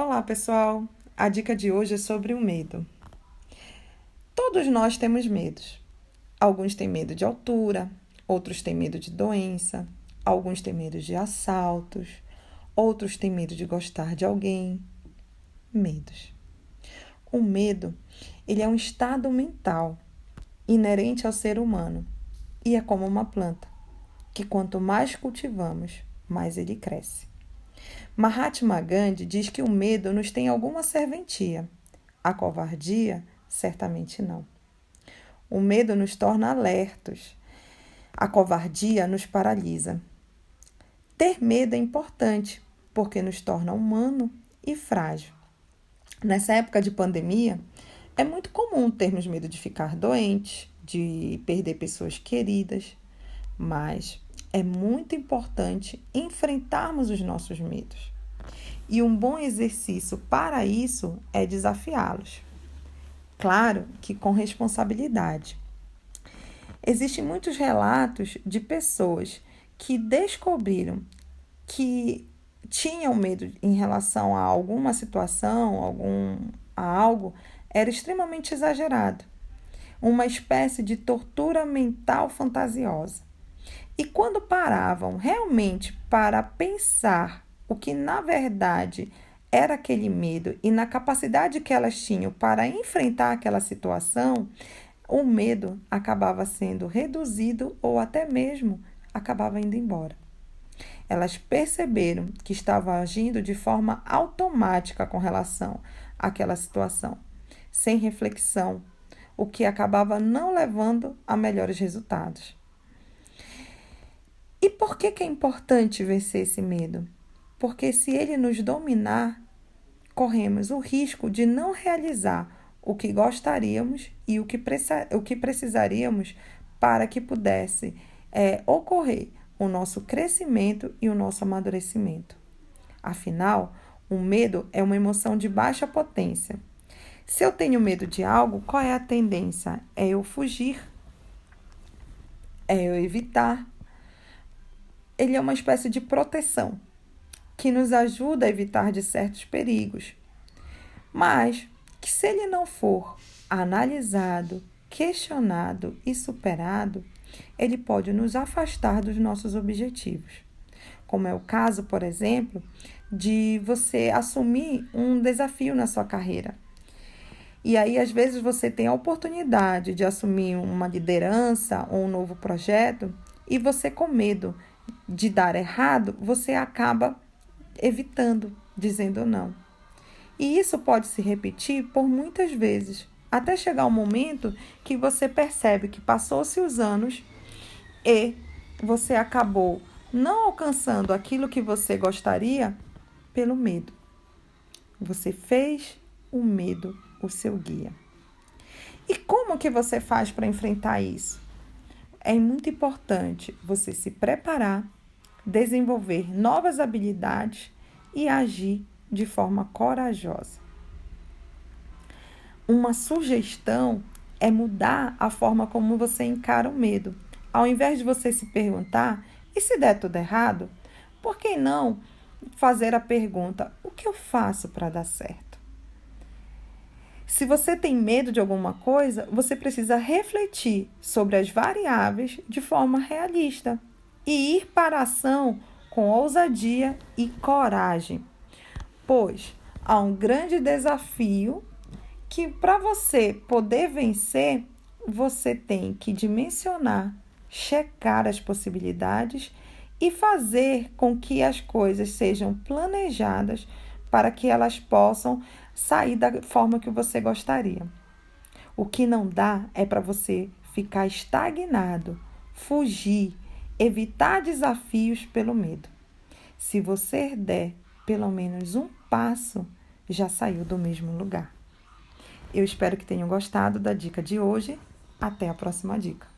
Olá, pessoal! A dica de hoje é sobre o medo. Todos nós temos medos. Alguns têm medo de altura, outros têm medo de doença, alguns têm medo de assaltos, outros têm medo de gostar de alguém. Medos. O medo, ele é um estado mental inerente ao ser humano e é como uma planta, que quanto mais cultivamos, mais ele cresce. Mahatma Gandhi diz que o medo nos tem alguma serventia. A covardia, certamente não. O medo nos torna alertos. A covardia nos paralisa. Ter medo é importante, porque nos torna humano e frágil. Nessa época de pandemia, é muito comum termos medo de ficar doentes, de perder pessoas queridas, mas é muito importante enfrentarmos os nossos medos. E um bom exercício para isso é desafiá-los. Claro que com responsabilidade. Existem muitos relatos de pessoas que descobriram que tinham medo em relação a alguma situação, a algo, era extremamente exagerado. Uma espécie de tortura mental fantasiosa. E quando paravam realmente para pensar o que na verdade era aquele medo e na capacidade que elas tinham para enfrentar aquela situação, o medo acabava sendo reduzido ou até mesmo acabava indo embora. Elas perceberam que estavam agindo de forma automática com relação àquela situação, sem reflexão, o que acabava não levando a melhores resultados. E por que é importante vencer esse medo? Porque se ele nos dominar, corremos o risco de não realizar o que gostaríamos e o que precisaríamos para que pudesse ocorrer o nosso crescimento e o nosso amadurecimento. Afinal, o medo é uma emoção de baixa potência. Se eu tenho medo de algo, qual é a tendência? É eu fugir, é eu evitar. Ele é uma espécie de proteção que nos ajuda a evitar de certos perigos. Mas que se ele não for analisado, questionado e superado, ele pode nos afastar dos nossos objetivos. Como é o caso, por exemplo, de você assumir um desafio na sua carreira. E aí, às vezes, você tem a oportunidade de assumir uma liderança ou um novo projeto e você, com medo de dar errado, você acaba evitando, dizendo não. E isso pode se repetir por muitas vezes, até chegar um momento que você percebe que passou-se os anos e você acabou não alcançando aquilo que você gostaria pelo medo. Você fez o medo o seu guia. E como que você faz para enfrentar isso? É muito importante você se preparar, desenvolver novas habilidades e agir de forma corajosa. Uma sugestão é mudar a forma como você encara o medo. Ao invés de você se perguntar, e se der tudo errado? Por que não fazer a pergunta, o que eu faço para dar certo? Se você tem medo de alguma coisa, você precisa refletir sobre as variáveis de forma realista e ir para a ação com ousadia e coragem, pois há um grande desafio que para você poder vencer, você tem que dimensionar, checar as possibilidades e fazer com que as coisas sejam planejadas para que elas possam sair da forma que você gostaria. O que não dá é para você ficar estagnado, fugir, evitar desafios pelo medo. Se você der pelo menos um passo, já saiu do mesmo lugar. Eu espero que tenham gostado da dica de hoje. Até a próxima dica.